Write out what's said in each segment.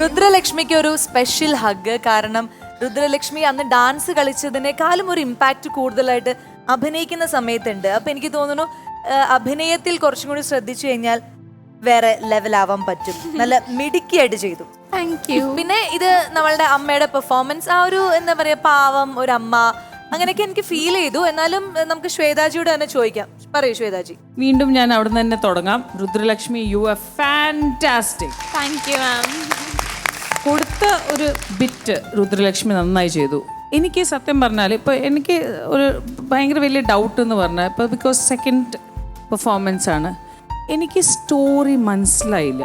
രുദ്രലക്ഷ്മിക്ക് ഒരു special hug. കാരണം രുദ്രലക്ഷ്മി അന്ന് ഡാൻസ് കളിച്ചതിനേക്കാളും ഒരു ഇമ്പാക്റ്റ് കൂടുതലായിട്ട് അഭിനയിക്കുന്ന സമയത്തുണ്ട്. അപ്പൊ എനിക്ക് തോന്നുന്നു അഭിനയത്തിൽ കുറച്ചും കൂടി ശ്രദ്ധിച്ചു കഴിഞ്ഞാൽ വേറെ ലെവലാവാൻ പറ്റും. നല്ല മിടുക്കിയായിട്ട് ചെയ്തു. Thank you. പിന്നെ ഇത് നമ്മളുടെ അമ്മയുടെ പെർഫോമൻസ്, ആ ഒരു എന്താ പറയാ, പാവം ഒരു അമ്മ, അങ്ങനെയൊക്കെ എനിക്ക് ഫീൽ ചെയ്തു. എന്നാലും നമുക്ക് ശ്വേതാജിയോട് തന്നെ ചോദിക്കാം. പറയൂ ശ്വേതാജി. വീണ്ടും ഞാൻ അവിടെ നിന്ന് തന്നെ തുടങ്ങാം. Rudralakshmi, you are fantastic. Thank you ma'am. കൊടുത്ത ഒരു ബിറ്റ് രുദ്രലക്ഷ്മി നന്നായി ചെയ്തു. എനിക്ക് സത്യം പറഞ്ഞാൽ ഇപ്പോൾ എനിക്ക് ഒരു ഭയങ്കര വലിയ ഡൗട്ട് എന്ന് പറഞ്ഞാൽ ഇപ്പോൾ ബിക്കോസ് സെക്കൻഡ് പെർഫോമൻസ് ആണ്, എനിക്ക് സ്റ്റോറി മനസ്സിലായില്ല.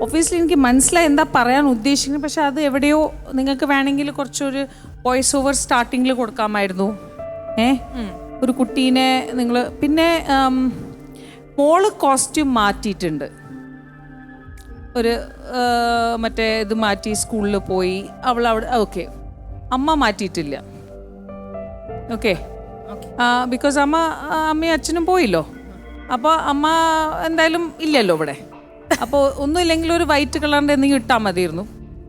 ഒബ്വിയസ്ലി എനിക്ക് മനസ്സിലായി എന്താ പറയാൻ ഉദ്ദേശിക്കുന്നത്, പക്ഷെ അത് എവിടെയോ നിങ്ങൾക്ക് വേണമെങ്കിൽ കുറച്ചൊരു വോയിസ് ഓവർ സ്റ്റാർട്ടിങ്ങിൽ കൊടുക്കാമായിരുന്നു. ഒരു കുട്ടീനെ നിങ്ങൾ പിന്നെ മോള് കോസ്റ്റ്യൂം മാറ്റിയിട്ടുണ്ട്. ഒരു മറ്റേ ഇത് മാറ്റി സ്കൂളിൽ പോയി അവൾ അവിടെ. ഓക്കെ, അമ്മ മാറ്റിയിട്ടില്ല. ഓക്കെ, ബിക്കോസ് അമ്മയും അച്ഛനും പോയില്ലോ. അപ്പോൾ അമ്മ എന്തായാലും ഇല്ലല്ലോ ഇവിടെ. അപ്പോൾ ഒന്നുമില്ലെങ്കിൽ ഒരു വൈറ്റ് കളറിൻ്റെ എന്തെങ്കിലും ഇട്ടാൽ മതിയായിരുന്നു.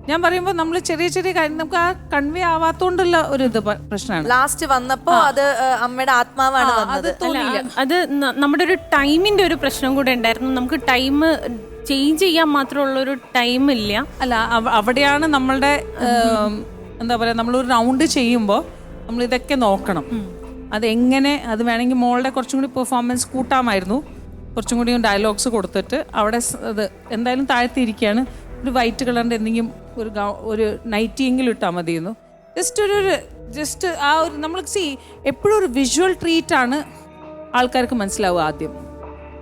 ഞാൻ പറയുമ്പോൾ നമ്മൾ ചെറിയ ചെറിയ കാര്യം നമുക്ക് ആ കൺവേ ആവാത്തോണ്ടുള്ള ഒരു ഇത് പ്രശ്നമാണ്. ലാസ്റ്റ് വന്നപ്പോ അത് അമ്മയുടെ ആത്മാവാണ് വന്നത്. അത് നമ്മുടെ ഒരു ടൈമിന്റെ ഒരു പ്രശ്നം കൂടെ ഉണ്ടായിരുന്നു. നമുക്ക് ടൈം ചേഞ്ച് ചെയ്യാൻ മാത്രമുള്ള ഒരു ടൈം ഇല്ല. അല്ല, അവിടെയാണ് നമ്മളുടെ എന്താ പറയുക, നമ്മളൊരു റൗണ്ട് ചെയ്യുമ്പോൾ നമ്മൾ ഇതൊക്കെ നോക്കണം. അതെങ്ങനെ, അത് വേണമെങ്കിൽ മോളുടെ കുറച്ചും കൂടി പെർഫോമൻസ് കൂട്ടാമായിരുന്നു. കുറച്ചും കൂടി ഡയലോഗ്സ് കൊടുത്തിട്ട് അവിടെ അത് എന്തായാലും താഴ്ത്തിയിരിക്കുകയാണ്. ഒരു വൈറ്റ് കളറിൻ്റെ എന്തെങ്കിലും ഒരു നൈറ്റിയെങ്കിലും ഇട്ടാൽ മതിയെന്നു. ജസ്റ്റ് ആ ഒരു നമ്മൾ എപ്പോഴും ഒരു വിഷ്വൽ ട്രീറ്റാണ് ആൾക്കാർക്ക് മനസ്സിലാവുക. ആദ്യം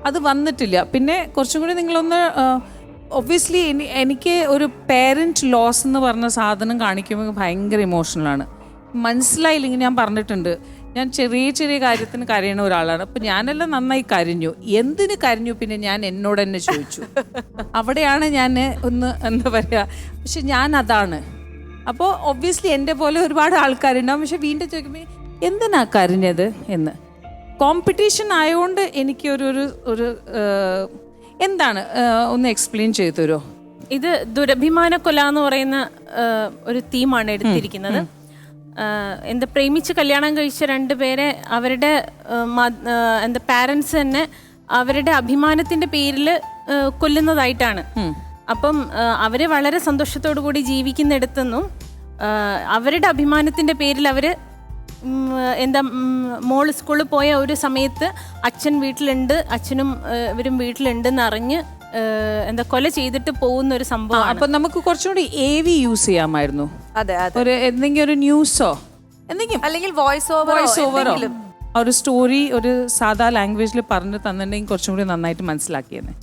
അത് വന്നിട്ടില്ല. പിന്നെ കുറച്ചും കൂടി നിങ്ങളൊന്ന് ഒബ്വിയസ്ലി എനിക്ക് ഒരു പേരൻറ്റ് ലോസ് എന്ന് പറഞ്ഞ സാധനം കാണിക്കുമ്പോൾ ഭയങ്കര ഇമോഷണലാണ്. മനസ്സിലായില്ലെങ്കിൽ ഞാൻ പറഞ്ഞിട്ടുണ്ട്, ഞാൻ ചെറിയ ചെറിയ കാര്യത്തിന് കരയണ ഒരാളാണ്. അപ്പം ഞാനെല്ലാം നന്നായി കരഞ്ഞു. എന്തിന് കരഞ്ഞു പിന്നെ ഞാൻ എന്നോട് തന്നെ ചോദിച്ചു. അവിടെയാണ് ഞാൻ ഒന്ന് എന്താ പറയുക, പക്ഷെ ഞാൻ അതാണ്. അപ്പോൾ ഒബ്വിയസ്ലി എൻ്റെ പോലെ ഒരുപാട് ആൾക്കാരുണ്ടാവും. പക്ഷെ വീണ്ടും ചോദിക്കുമ്പോൾ എന്തിനാ കരഞ്ഞത് എന്ന്. കോമ്പറ്റീഷൻ ആയതുകൊണ്ട് എനിക്ക് ഒരു എന്താണ് ഒന്ന് എക്സ്പ്ലെയിൻ ചെയ്തു തരുമോ? ഇത് ദുരഭിമാന കൊല എന്ന് പറയുന്ന ഒരു തീമാണ് എടുത്തിരിക്കുന്നത്. എന്താ പ്രേമിച്ച് കല്യാണം കഴിച്ച രണ്ടുപേരെ അവരുടെ എന്താ പാരൻസ് തന്നെ അവരുടെ അഭിമാനത്തിന്റെ പേരിൽ കൊല്ലുന്നതായിട്ടാണ്. അപ്പം അവര് വളരെ സന്തോഷത്തോടു കൂടി ജീവിക്കുന്നിടത്തൊന്നും അവരുടെ അഭിമാനത്തിന്റെ പേരിൽ അവര് എന്താ മോള് സ്കൂളിൽ പോയ ഒരു സമയത്ത് അച്ഛൻ വീട്ടിലുണ്ട്, അച്ഛനും ഇവരും വീട്ടിലുണ്ടെന്ന് അറിഞ്ഞ് എന്താ കൊല ചെയ്തിട്ട് പോകുന്ന ഒരു സംഭവം. അപ്പൊ നമുക്ക് കുറച്ചുകൂടി AV യൂസ് ചെയ്യാമായിരുന്നു. അതെ, ഒരു എന്തെങ്കിലും ഒരു ന്യൂസോ എന്തെങ്കിലും, അല്ലെങ്കിൽ വോയിസ് ഓവറോ ഒരു സ്റ്റോറി ഒരു സാധാ ലാംഗ്വേജിൽ പറഞ്ഞു തന്നിട്ടുണ്ടെങ്കിൽ കുറച്ചും കൂടി നന്നായിട്ട് മനസ്സിലാക്കിയെന്നെ.